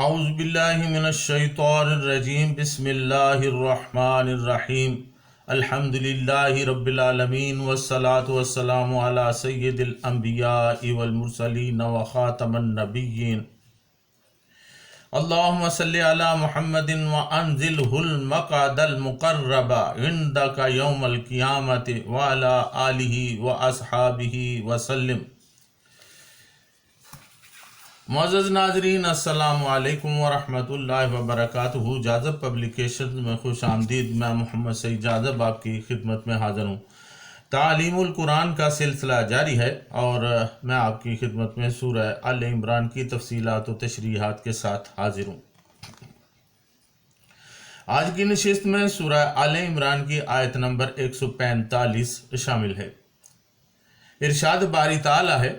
اعوذ باللہ من الشیطان الرجیم بسم اللہ الرحمن الرحیم الحمد للہ رب العالمین والصلاة والسلام علی سید الانبیاء والمرسلین وخاتم النبیین اللہم صلی علی محمد وانزلہ المقعد المقرب عندک یوم القیامت وعلی آلہ واصحابہ وسلم۔ معزز ناظرین، السلام علیکم ورحمۃ اللہ وبرکاتہ۔ جاذب پبلیکیشن میں خوش آمدید۔ میں محمد سعید جاذب آپ کی خدمت میں حاضر ہوں۔ تعلیم القرآن کا سلسلہ جاری ہے اور میں آپ کی خدمت میں سورہ آل عمران کی تفصیلات و تشریحات کے ساتھ حاضر ہوں۔ آج کی نشست میں سورہ آل عمران کی آیت نمبر 145 شامل ہے۔ ارشاد باری تعالیٰ ہے: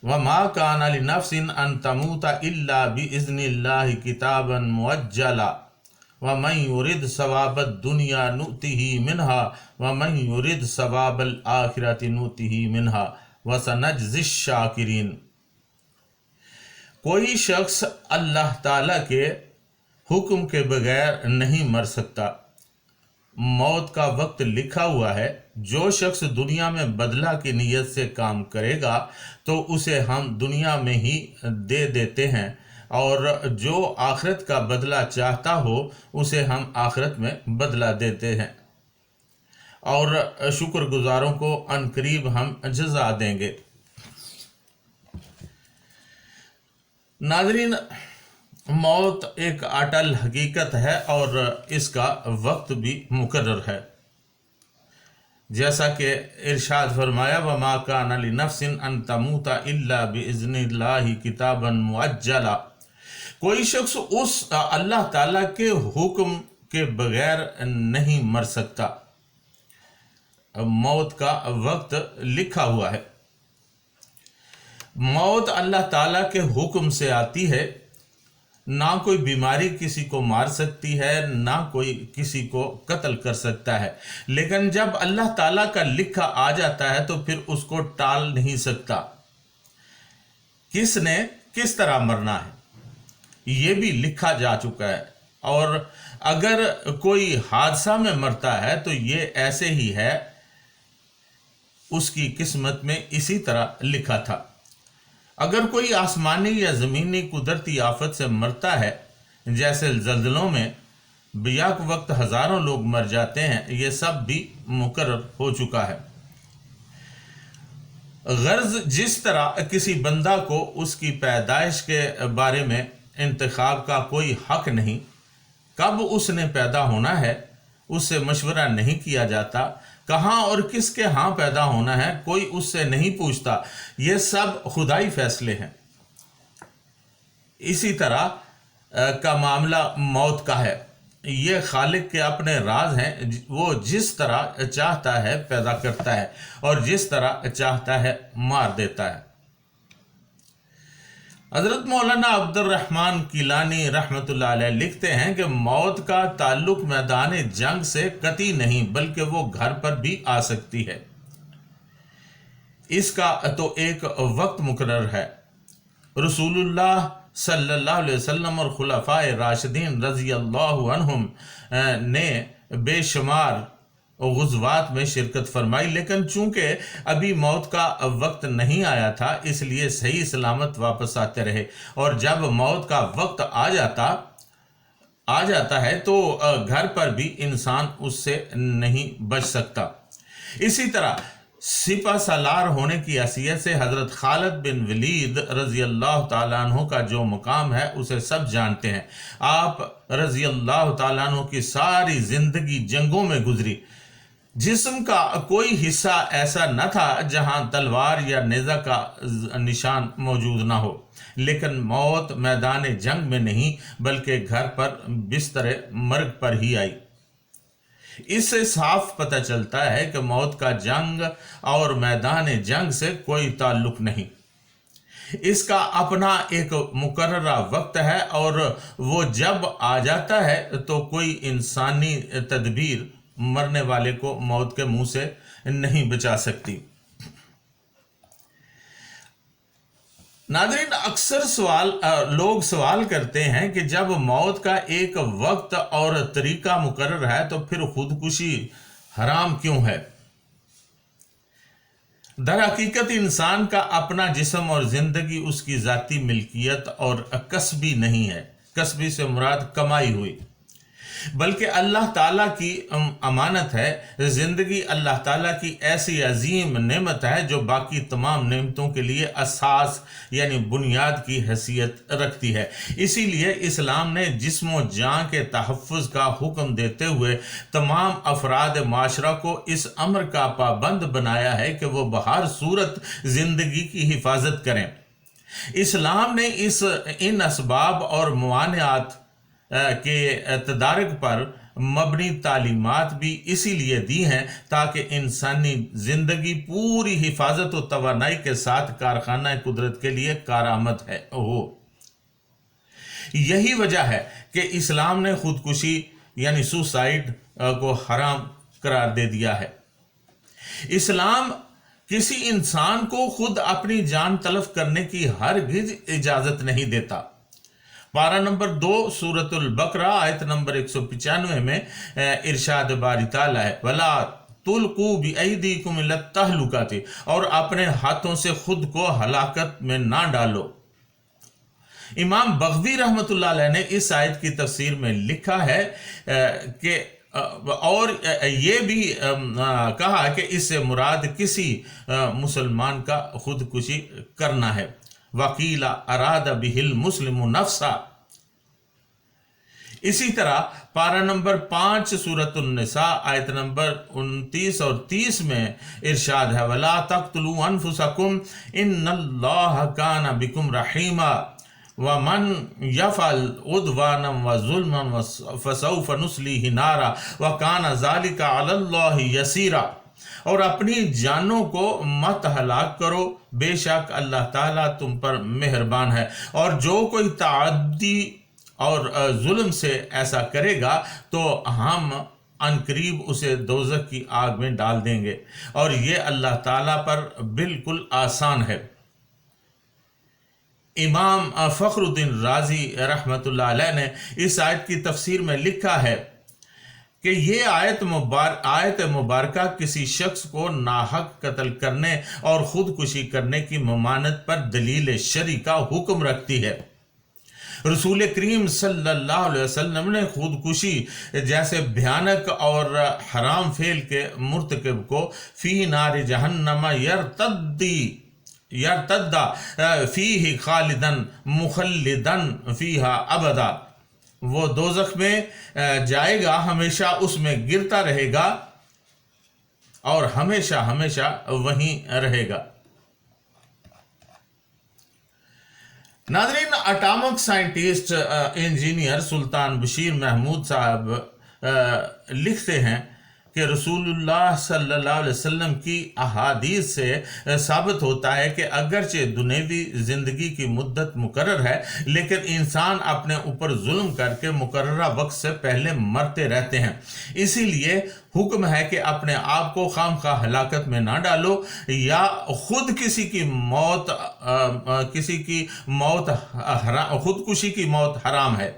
وَمَا كَانَ لِنَفْسٍ أَن تَمُوتَ إِلَّا بِإِذْنِ اللَّهِ كِتَابًا مُؤَجَّلًا وَمَن يُرِدْ ثَوَابَ الدُّنْيَا نُؤْتِهِ مِنْهَا وَمَن يُرِدْ ثَوَابَ الْآخِرَةِ نُؤْتِهِ مِنْهَا وَسَنَجْزِي الشَّاكِرِينَ۔ کوئی شخص اللہ تعالیٰ کے حکم کے بغیر نہیں مر سکتا۔ موت کا وقت لکھا ہوا ہے۔ جو شخص دنیا میں بدلہ کی نیت سے کام کرے گا تو اسے ہم دنیا میں ہی دے دیتے ہیں، اور جو آخرت کا بدلہ چاہتا ہو اسے ہم آخرت میں بدلہ دیتے ہیں، اور شکر گزاروں کو عنقریب ہم جزا دیں گے۔ ناظرین، موت ایک اٹل حقیقت ہے اور اس کا وقت بھی مقرر ہے۔ جیسا کہ ارشاد فرمایا: وَمَا كَانَ لِنَفْسٍ أَن تَمُوتَ إِلَّا بِإِذْنِ اللَّهِ كِتَابًا مُؤَجَّلًا۔ کوئی شخص اس اللہ تعالیٰ کے حکم کے بغیر نہیں مر سکتا۔ موت کا وقت لکھا ہوا ہے۔ موت اللہ تعالیٰ کے حکم سے آتی ہے۔ نہ کوئی بیماری کسی کو مار سکتی ہے، نہ کوئی کسی کو قتل کر سکتا ہے، لیکن جب اللہ تعالیٰ کا لکھا آ جاتا ہے تو پھر اس کو ٹال نہیں سکتا۔ کس نے کس طرح مرنا ہے یہ بھی لکھا جا چکا ہے، اور اگر کوئی حادثہ میں مرتا ہے تو یہ ایسے ہی ہے، اس کی قسمت میں اسی طرح لکھا تھا۔ اگر کوئی آسمانی یا زمینی قدرتی آفت سے مرتا ہے، جیسے زلزلوں میں بیک وقت ہزاروں لوگ مر جاتے ہیں، یہ سب بھی مقرر ہو چکا ہے۔ غرض جس طرح کسی بندہ کو اس کی پیدائش کے بارے میں انتخاب کا کوئی حق نہیں، کب اس نے پیدا ہونا ہے اس سے مشورہ نہیں کیا جاتا، کہاں اور کس کے ہاں پیدا ہونا ہے کوئی اس سے نہیں پوچھتا، یہ سب خدائی فیصلے ہیں۔ اسی طرح کا معاملہ موت کا ہے۔ یہ خالق کے اپنے راز ہیں، وہ جس طرح چاہتا ہے پیدا کرتا ہے اور جس طرح چاہتا ہے مار دیتا ہے۔ حضرت مولانا عبد الرحمن کیلانی رحمۃ اللہ علیہ لکھتے ہیں کہ موت کا تعلق میدان جنگ سے قطعی نہیں، بلکہ وہ گھر پر بھی آ سکتی ہے۔ اس کا تو ایک وقت مقرر ہے۔ رسول اللہ صلی اللہ علیہ وسلم اور خلفائے راشدین رضی اللہ عنہم نے بے شمار غزوات میں شرکت فرمائی، لیکن چونکہ ابھی موت کا وقت نہیں آیا تھا اس لیے صحیح سلامت واپس آتے رہے، اور جب موت کا وقت آ جاتا ہے تو گھر پر بھی انسان اس سے نہیں بچ سکتا۔ اسی طرح سپہ سالار ہونے کی حیثیت سے حضرت خالد بن ولید رضی اللہ تعالیٰ عنہ کا جو مقام ہے اسے سب جانتے ہیں۔ آپ رضی اللہ تعالیٰ عنہ کی ساری زندگی جنگوں میں گزری۔ جسم کا کوئی حصہ ایسا نہ تھا جہاں تلوار یا نیزہ کا نشان موجود نہ ہو، لیکن موت میدان جنگ میں نہیں بلکہ گھر پر بستر مرگ پر ہی آئی۔ اس سے صاف پتہ چلتا ہے کہ موت کا جنگ اور میدان جنگ سے کوئی تعلق نہیں۔ اس کا اپنا ایک مقررہ وقت ہے، اور وہ جب آ جاتا ہے تو کوئی انسانی تدبیر مرنے والے کو موت کے منہ سے نہیں بچا سکتی۔ ناظرین، اکثر لوگ سوال کرتے ہیں کہ جب موت کا ایک وقت اور طریقہ مقرر ہے تو پھر خودکشی حرام کیوں ہے؟ در حقیقت انسان کا اپنا جسم اور زندگی اس کی ذاتی ملکیت اور کسبی نہیں ہے۔ کسبی سے مراد کمائی ہوئی، بلکہ اللہ تعالیٰ کی امانت ہے۔ زندگی اللہ تعالیٰ کی ایسی عظیم نعمت ہے جو باقی تمام نعمتوں کے لیے اساس یعنی بنیاد کی حیثیت رکھتی ہے۔ اسی لیے اسلام نے جسم و جان کے تحفظ کا حکم دیتے ہوئے تمام افراد معاشرہ کو اس امر کا پابند بنایا ہے کہ وہ بہر صورت زندگی کی حفاظت کریں۔ اسلام نے ان اسباب اور موانعات کے تدارک پر مبنی تعلیمات بھی اسی لیے دی ہیں تاکہ انسانی زندگی پوری حفاظت و توانائی کے ساتھ کارخانہ قدرت کے لیے کارآمد ہو۔ یہی وجہ ہے کہ اسلام نے خودکشی یعنی سوسائڈ کو حرام قرار دے دیا ہے۔ اسلام کسی انسان کو خود اپنی جان تلف کرنے کی ہرگز اجازت نہیں دیتا۔ پارہ نمبر 2 سورۃ البقرہ آیت نمبر 195 میں ارشاد باری تعالیٰ ہے وَلَا تُلْقُوا بِأَيْدِيكُمْ إِلَى التَّهْلُكَةِ، اور اپنے ہاتھوں سے خود کو ہلاکت میں نہ ڈالو۔ امام بغوی رحمۃ اللہ علیہ نے اس آیت کی تفسیر میں لکھا ہے کہ اور یہ بھی کہا کہ اس سے مراد کسی مسلمان کا خودکشی کرنا ہے۔ وَقِيلَ أَرَادَ بِهِ الْمُسْلِمُ نَفْسًا۔ اسی طرح پارہ نمبر 5 سورۃ النساء آیت نمبر 29 اور 30 میں ارشاد ہے وَلَا تَقْتُلُوا أَنفُسَكُمْ إِنَّ اللَّهَ كَانَ بِكُمْ رَحِيمًا وَمَنْ يَفْعَلْ عُدْوَانًا وَظُلْمًا فَسَوْفَ نُصْلِيهِ نَارًا وَكَانَ ذَلِكَ عَلَى اللَّهِ يَسِيرًا۔ اور اپنی جانوں کو مت ہلاک کرو، بے شک اللہ تعالیٰ تم پر مہربان ہے، اور جو کوئی تعدی اور ظلم سے ایسا کرے گا تو ہم عنقریب اسے دوزخ کی آگ میں ڈال دیں گے، اور یہ اللہ تعالیٰ پر بالکل آسان ہے۔ امام فخر الدین رازی رحمۃ اللہ علیہ نے اس آیت کی تفسیر میں لکھا ہے کہ یہ آیت مبارکہ کسی شخص کو ناحق قتل کرنے اور خودکشی کرنے کی ممانعت پر دلیل شرعی کا حکم رکھتی ہے۔ رسول کریم صلی اللہ علیہ وسلم نے خودکشی جیسے بھیانک اور حرام فعل کے مرتکب کو فی نار جہنم یرتد فیہ خالدن مخلدن فیہا ابدا، وہ دوزخ میں جائے گا، ہمیشہ اس میں گرتا رہے گا اور ہمیشہ ہمیشہ وہیں رہے گا۔ ناظرین، اٹامک سائنٹسٹ انجینئر سلطان بشیر محمود صاحب لکھتے ہیں کہ رسول اللہ صلی اللہ علیہ وسلم کی احادیث سے ثابت ہوتا ہے کہ اگرچہ دنیوی زندگی کی مدت مقرر ہے لیکن انسان اپنے اوپر ظلم کر کے مقررہ وقت سے پہلے مرتے رہتے ہیں۔ اسی لیے حکم ہے کہ اپنے آپ کو خام خواہ ہلاکت میں نہ ڈالو یا خود خودکشی کی موت حرام ہے۔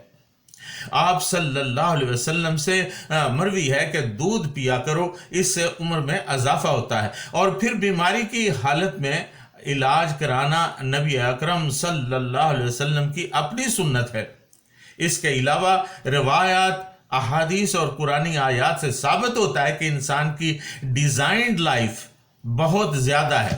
آپ صلی اللہ علیہ وسلم سے مروی ہے کہ دودھ پیا کرو، اس سے عمر میں اضافہ ہوتا ہے، اور پھر بیماری کی حالت میں علاج کرانا نبی اکرم صلی اللہ علیہ وسلم کی اپنی سنت ہے۔ اس کے علاوہ روایات، احادیث اور قرآنی آیات سے ثابت ہوتا ہے کہ انسان کی ڈیزائنڈ لائف بہت زیادہ ہے۔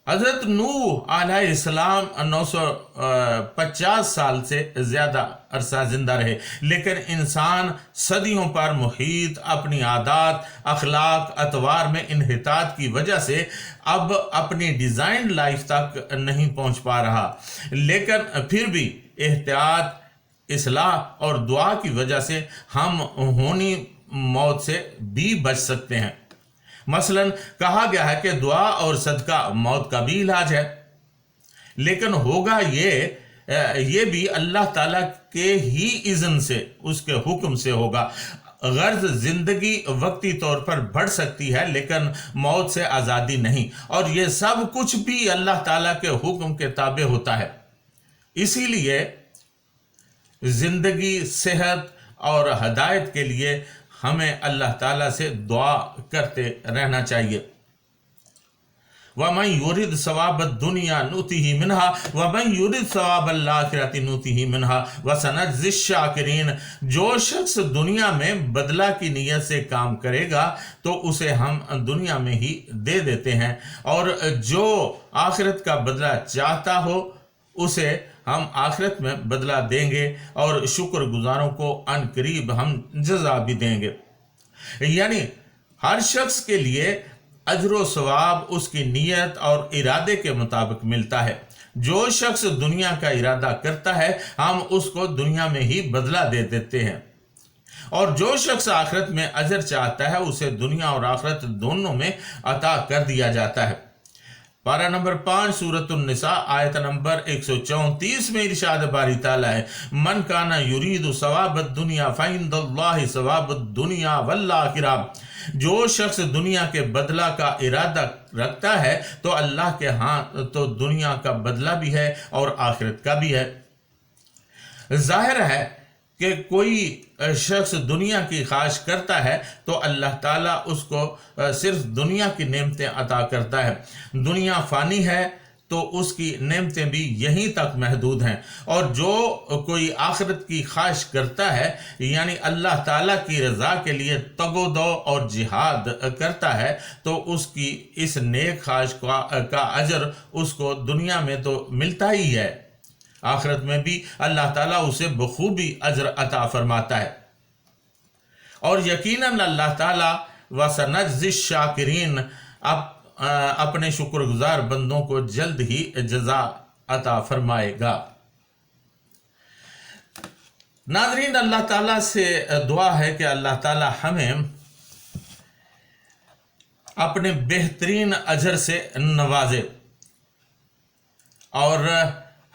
حضرت نوح علیہ السلام 950 سال سے زیادہ عرصہ زندہ رہے، لیکن انسان صدیوں پر محیط، اپنی عادات، اخلاق، اطوار میں انحطاط کی وجہ سے اب اپنی ڈیزائنڈ لائف تک نہیں پہنچ پا رہا، لیکن پھر بھی احتیاط، اصلاح اور دعا کی وجہ سے ہم ہونی موت سے بھی بچ سکتے ہیں۔ مثلا کہا گیا ہے کہ دعا اور صدقہ موت کا بھی علاج ہے، لیکن ہوگا یہ بھی اللہ تعالیٰ کے ہی اذن سے، اس کے حکم سے ہوگا۔ غرض زندگی وقتی طور پر بڑھ سکتی ہے لیکن موت سے آزادی نہیں، اور یہ سب کچھ بھی اللہ تعالیٰ کے حکم کے تابع ہوتا ہے۔ اسی لیے زندگی، صحت اور ہدایت کے لیے ہمیں اللہ تعالیٰ سے دعا کرتے رہنا چاہیے۔ وَمَن يُرِدْ ثَوَابَ الدُّنْيَا نُؤْتِهِ مِنْهَا وَمَن يُرِدْ ثَوَابَ الْآخِرَةِ نُؤْتِهِ مِنْهَا وَسَنَجْزِي الشَّاكِرِينَ۔ جو شخص دنیا میں بدلہ کی نیت سے کام کرے گا تو اسے ہم دنیا میں ہی دے دیتے ہیں، اور جو آخرت کا بدلہ چاہتا ہو اسے ہم آخرت میں بدلہ دیں گے، اور شکر گزاروں کو ان قریب ہم جزا بھی دیں گے۔ یعنی ہر شخص کے لیے اجر و ثواب اس کی نیت اور ارادے کے مطابق ملتا ہے۔ جو شخص دنیا کا ارادہ کرتا ہے ہم اس کو دنیا میں ہی بدلہ دے دیتے ہیں، اور جو شخص آخرت میں اجر چاہتا ہے اسے دنیا اور آخرت دونوں میں عطا کر دیا جاتا ہے۔ پارہ نمبر 5 سورۃ النساء آیت نمبر 134 میں ارشاد باری تعالیٰ ہے، من کانا یرید ثواب الدنیا فعند اللہ ثواب الدنیا والآخرہ۔ جو شخص دنیا کے بدلہ کا ارادہ رکھتا ہے تو اللہ کے ہاں تو دنیا کا بدلہ بھی ہے اور آخرت کا بھی ہے۔ ظاہر ہے کہ کوئی شخص دنیا کی خواہش کرتا ہے تو اللہ تعالیٰ اس کو صرف دنیا کی نعمتیں عطا کرتا ہے۔ دنیا فانی ہے تو اس کی نعمتیں بھی یہیں تک محدود ہیں، اور جو کوئی آخرت کی خواہش کرتا ہے یعنی اللہ تعالیٰ کی رضا کے لیے تگ و دو اور جہاد کرتا ہے تو اس کی اس نیک خواہش کا اجر اس کو دنیا میں تو ملتا ہی ہے، آخرت میں بھی اللہ تعالیٰ اسے بخوبی اجر عطا فرماتا ہے۔ اور یقیناً اللہ تعالیٰ وَسَنَجْزِي الشَّاكِرِينَ اپنے شکر گزار بندوں کو جلد ہی جزا عطا فرمائے گا۔ ناظرین، اللہ تعالیٰ سے دعا ہے کہ اللہ تعالیٰ ہمیں اپنے بہترین اجر سے نوازے، اور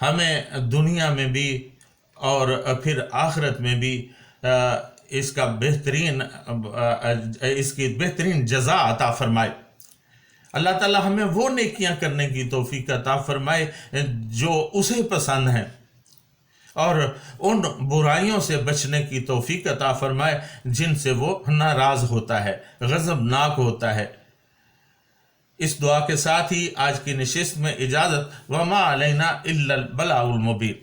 ہمیں دنیا میں بھی اور پھر آخرت میں بھی اس کی بہترین جزا عطا فرمائے۔ اللہ تعالیٰ ہمیں وہ نیکیاں کرنے کی توفیق عطا فرمائے جو اسے پسند ہیں، اور ان برائیوں سے بچنے کی توفیق عطا فرمائے جن سے وہ ناراض ہوتا ہے، غضبناک ہوتا ہے۔ اس دعا کے ساتھ ہی آج کی نشست میں اجازت، وما علینا الا البلاغ المبین۔